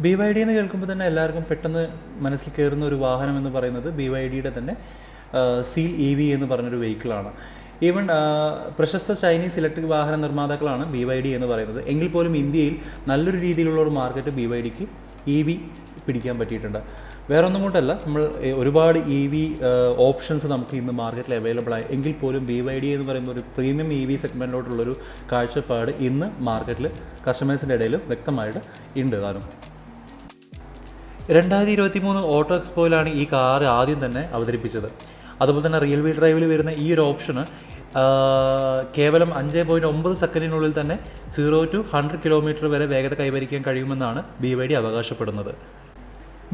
BYD എന്ന് കേൾക്കുമ്പോൾ തന്നെ എല്ലാവർക്കും പെട്ടെന്ന് മനസ്സിൽ കയറുന്ന ഒരു വാഹനം എന്ന് പറയുന്നത് BYDയുടെ തന്നെ സീൽ EV എന്ന് പറഞ്ഞൊരു വെഹിക്കിളാണ്. ഈവൻ പ്രശസ്ത ചൈനീസ് ഇലക്ട്രിക് വാഹന നിർമ്മാതാക്കളാണ് BYD എന്ന് പറയുന്നത്. എങ്കിൽ പോലും ഇന്ത്യയിൽ നല്ലൊരു രീതിയിലുള്ള ഒരു മാർക്കറ്റ് BYDക്ക് EV പിടിക്കാൻ പറ്റിയിട്ടുണ്ട്. വേറെ ഒന്നും കൊണ്ടല്ല, നമ്മൾ ഒരുപാട് EV ഓപ്ഷൻസ് നമുക്ക് ഇന്ന് മാർക്കറ്റിൽ അവൈലബിൾ ആയി. എങ്കിൽ പോലും BYD എന്ന് പറയുന്ന ഒരു പ്രീമിയം EV സെഗ്മെൻറ്റിലോട്ടുള്ളൊരു കാഴ്ചപ്പാട് ഇന്ന് മാർക്കറ്റിൽ കസ്റ്റമേഴ്സിൻ്റെ ഇടയിൽ വ്യക്തമായിട്ട് ഉണ്ട് താനും. 2023 ഓട്ടോ എക്സ്പോയിലാണ് ഈ കാർ ആദ്യം തന്നെ അവതരിപ്പിച്ചത്. അതുപോലെ തന്നെ റിയൽ വീൽ ഡ്രൈവിൽ വരുന്ന ഈ ഒരു ഓപ്ഷന് കേവലം 5.9 സെക്കൻഡിനുള്ളിൽ തന്നെ 0 to 100 കിലോമീറ്റർ വരെ വേഗത കൈവരിക്കാൻ കഴിയുമെന്നാണ് BYD അവകാശപ്പെടുന്നത്.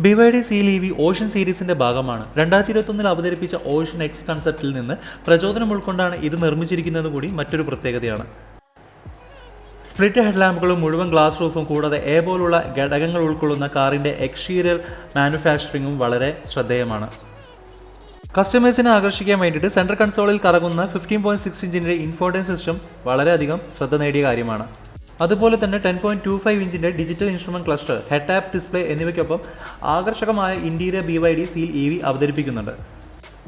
BYD സീൽ EV ഓഷൻ സീരീസിൻ്റെ ഭാഗമാണ്. 2021 അവതരിപ്പിച്ച ഓഷൻ എക്സ് കൺസെപ്റ്റിൽ നിന്ന് പ്രചോദനം ഉൾക്കൊണ്ടാണ് ഇത് നിർമ്മിച്ചിരിക്കുന്നത് കൂടി മറ്റൊരു പ്രത്യേകതയാണ്. സ്പ്ലിറ്റ് ഹെഡ് ലാമ്പുകളും മുഴുവൻ ഗ്ലാസ് റൂഫും കൂടാതെ പോലുള്ള ഘടകങ്ങൾ ഉൾക്കൊള്ളുന്ന കാറിൻ്റെ എക്സ്റ്റീരിയർ മാനുഫാക്ചറിങ്ങും വളരെ ശ്രദ്ധേയമാണ്. കസ്റ്റമേഴ്സിനെ ആകർഷിക്കാൻ വേണ്ടിയിട്ട് സെൻട്രൽ കൺസോളിൽ കറങ്ങുന്ന 15.6 ഇഞ്ചിൻ്റെ ഇൻഫോർട്ടൈൻ സിസ്റ്റം വളരെയധികം ശ്രദ്ധ നേടിയ കാര്യമാണ്. അതുപോലെ തന്നെ 10.25 ഇഞ്ചിൻ്റെ digital instrument cluster, head app display എന്നിവയ്ക്കൊപ്പം ആകർഷകമായ ഇൻറ്റീരിയർ BYD സീൽ EV അവതരിപ്പിക്കുന്നുണ്ട്.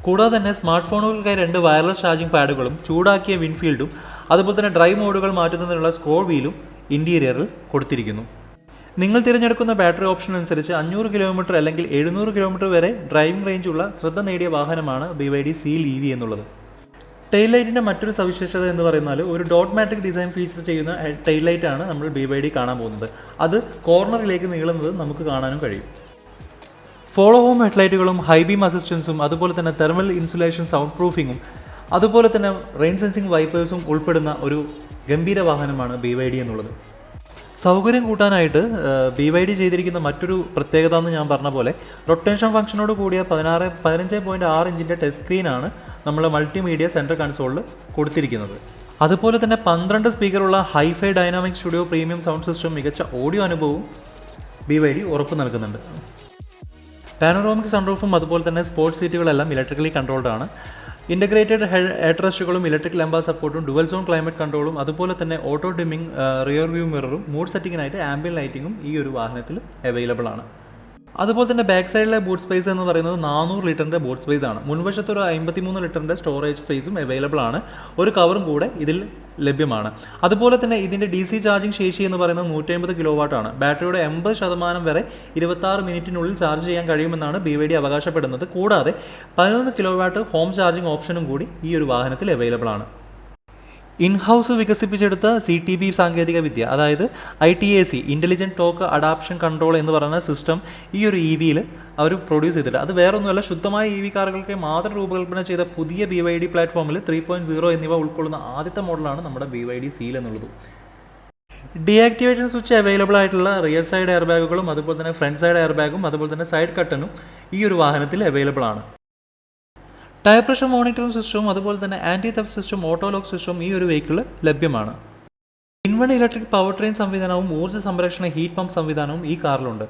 കൂടാതെ തന്നെ സ്മാർട്ട് ഫോണുകൾക്കായി 2 വയർലെസ് ചാർജിംഗ് പാഡുകളും ചൂടാക്കിയ വിൻഫീൽഡും അതുപോലെ തന്നെ ഡ്രൈവ് മോഡുകൾ മാറ്റുന്നതിനുള്ള സ്ക്രോൾ വീലും ഇൻറ്റീരിയറിൽ കൊടുത്തിരിക്കുന്നു. നിങ്ങൾ തിരഞ്ഞെടുക്കുന്ന ബാറ്ററി ഓപ്ഷൻ അനുസരിച്ച് 500 കിലോമീറ്റർ അല്ലെങ്കിൽ 700 കിലോമീറ്റർ വരെ ഡ്രൈവിംഗ് റേഞ്ചുള്ള ശ്രദ്ധ നേടിയ വാഹനമാണ് BYD സീൽ EV എന്നുള്ളത്. ടെയിൽ ലൈറ്റിൻ്റെ മറ്റൊരു സവിശേഷത എന്ന് പറയുന്നത് ഒരു ഡോട്ട് മാട്രിക് ഡിസൈൻ ഫീച്ചർ ചെയ്യുന്ന ടെയിൽ ലൈറ്റാണ് നമ്മൾ BYD കാണാൻ പോകുന്നത്. അത് കോർണറിലേക്ക് നീളുന്നത് നമുക്ക് കാണാനും കഴിയും. ഫോളോ ഹോം ഹെഡ്ലൈറ്റുകളും ഹൈ ബീം അസിസ്റ്റൻസും അതുപോലെ തന്നെ തെർമൽ ഇൻസുലേഷൻ സൗണ്ട് പ്രൂഫിങ്ങും അതുപോലെ തന്നെ റെയിൻ സെൻസിങ് വൈപ്പേഴ്സും ഉൾപ്പെടുന്ന ഒരു ഗംഭീര വാഹനമാണ് BYD എന്നുള്ളത്. സൗകര്യം കൂട്ടാനായിട്ട് BYD ചെയ്തിരിക്കുന്ന മറ്റൊരു പ്രത്യേകത എന്ന് ഞാൻ പറഞ്ഞ പോലെ റൊട്ടേഷൻ ഫംഗ്ഷനോട് കൂടിയ 15.6 ഇഞ്ചിൻ്റെ ടച്ച് സ്ക്രീനാണ് നമ്മൾ മൾട്ടിമീഡിയ സെൻട്രൽ കൺസോളിൽ കൊടുത്തിരിക്കുന്നത്. അതുപോലെ തന്നെ 12 സ്പീക്കറുള്ള hi fi dynamic studio premium sound system മികച്ച ഓഡിയോ അനുഭവവും BYD ഉറപ്പ് നൽകുന്നുണ്ട്. പാനോറാമിക് സൺറൂഫും അതുപോലെ തന്നെ സ്പോർട്സ് സീറ്റുകളെല്ലാം ഇലക്ട്രിക്കലി കൺട്രോൾഡ് ആണ്. ഇൻ്റഗ്രേറ്റഡ് ഹെഡ് റെസ്റ്റുകളും ഇലക്ട്രിക് ലംബ സപ്പോർട്ടും ഡുവൽ സോൺ ക്ലൈമറ്റ് കൺട്രോളും അതുപോലെ തന്നെ ഓട്ടോ ഡിമ്മിങ് റിയർ വ്യൂ മിററും മൂഡ് സെറ്റിങ്ങിനായിട്ട് ആംബിയൻ ലൈറ്റിങ്ങും ഈ ഒരു വാഹനത്തിൽ അവൈലബിൾ ആണ്. അതുപോലെ തന്നെ ബാക്ക് സൈഡിലെ ബൂട്ട് സ്പേസ് എന്ന് പറയുന്നത് 400 ലിറ്ററിൻ്റെ ബൂട്ട് സ്പേസ് ആണ്. മുൻവശത്ത് ഒരു 53 ലിറ്ററിൻ്റെ സ്റ്റോറേജ് സ്പേസും അവൈലബിൾ ആണ്. ഒരു കവറും കൂടെ ഇതിൽ ലഭ്യമാണ്. അതുപോലെ തന്നെ ഇതിൻ്റെ DC ചാർജിങ് ശേഷി എന്ന് പറയുന്നത് 150 kW ആണ്. ബാറ്ററിയുടെ 80% വരെ 26 മിനിറ്റിനുള്ളിൽ ചാർജ് ചെയ്യാൻ കഴിയുമെന്നാണ് BYD അവകാശപ്പെടുന്നത്. കൂടാതെ 11 kW ഹോം ചാർജിങ് ഓപ്ഷനും കൂടി ഈ ഒരു വാഹനത്തിൽ അവൈലബിൾ ആണ്. ഇൻഹൗസ് വികസിപ്പിച്ചെടുത്ത CTB സാങ്കേതിക വിദ്യ, അതായത് ITAC intelligent talk adaption control എന്ന് പറയുന്ന സിസ്റ്റം ഈ ഒരു EVയിൽ അവർ പ്രൊഡ്യൂസ് ചെയ്തിട്ട് അത് വേറൊന്നുമല്ല, ശുദ്ധമായ EV കാറുകൾക്ക് മാത്രം രൂപകൽപ്പന ചെയ്ത പുതിയ BYD പ്ലാറ്റ്ഫോമിൽ 3.0 എന്നിവ ഉൾക്കൊള്ളുന്ന ആദ്യത്തെ മോഡലാണ് നമ്മുടെ BYD സീൽ എന്നുള്ളത്. ഡീആക്ടിവേഷൻ സ്വിച്ച് അവൈലബിൾ ആയിട്ടുള്ള റിയർ സൈഡ് എയർ ബാഗുകളും അതുപോലെ തന്നെ ഫ്രണ്ട് സൈഡ് എയർ ബാഗും അതുപോലെ തന്നെ സൈഡ് കട്ടനും ഈ ഒരു വാഹനത്തിൽ അവൈലബിൾ ആണ്. ടയർ പ്രഷർ മോണിറ്ററിംഗ് സിസ്റ്റവും അതുപോലെ തന്നെ anti theft system, auto lock system ഈ ഒരു വെഹിക്കിൾ ലഭ്യമാണ്. ഇൻവൺ ഇലക്ട്രിക് പവർ ട്രെയിൻ സംവിധാനവും ഊർജ്ജ സംരക്ഷണ ഹീറ്റ് പമ്പ് സംവിധാനവും ഈ കാറിലുണ്ട്.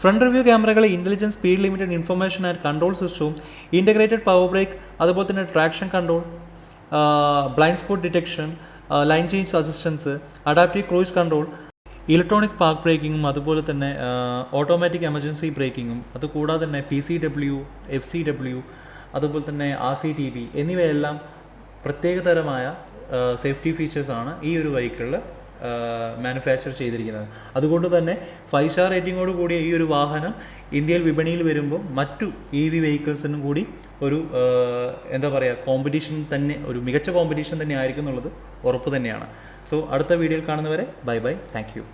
ഫ്രണ്ട് റിവ്യൂ ക്യാമറകളെ intelligence speed limited information and control സിസ്റ്റവും ഇൻ്റഗ്രേറ്റഡ് പവർ ബ്രേക്ക് അതുപോലെ തന്നെ traction control, blind spot detection, lane change assistance, adaptive cruise control, electronic park ബ്രേക്കിങ്ങും അതുപോലെ തന്നെ ഓട്ടോമാറ്റിക് എമർജൻസി ബ്രേക്കിങ്ങും അതുകൂടാതെ തന്നെ PCW, FCW അതുപോലെ തന്നെ RCTB എന്നിവയെല്ലാം പ്രത്യേകതരമായ സേഫ്റ്റി ഫീച്ചേഴ്സാണ് ഈ ഒരു വെഹിക്കിളിൽ മാനുഫാക്ചർ ചെയ്തിരിക്കുന്നത്. അതുകൊണ്ട് തന്നെ 5 സ്റ്റാർ റേറ്റിങ്ങോട് കൂടിയ ഈ ഒരു വാഹനം ഇന്ത്യയിൽ വിപണിയിൽ വരുമ്പോൾ മറ്റു EV വെഹിക്കിൾസിനും കൂടി ഒരു എന്താ പറയുക കോമ്പറ്റീഷൻ തന്നെ, ഒരു മികച്ച കോമ്പറ്റീഷൻ തന്നെ ആയിരിക്കും എന്നുള്ളത് ഉറപ്പ് തന്നെയാണ്. സോ അടുത്ത വീഡിയോയിൽ കാണുന്നവരെ ബൈ ബൈ, താങ്ക് യു.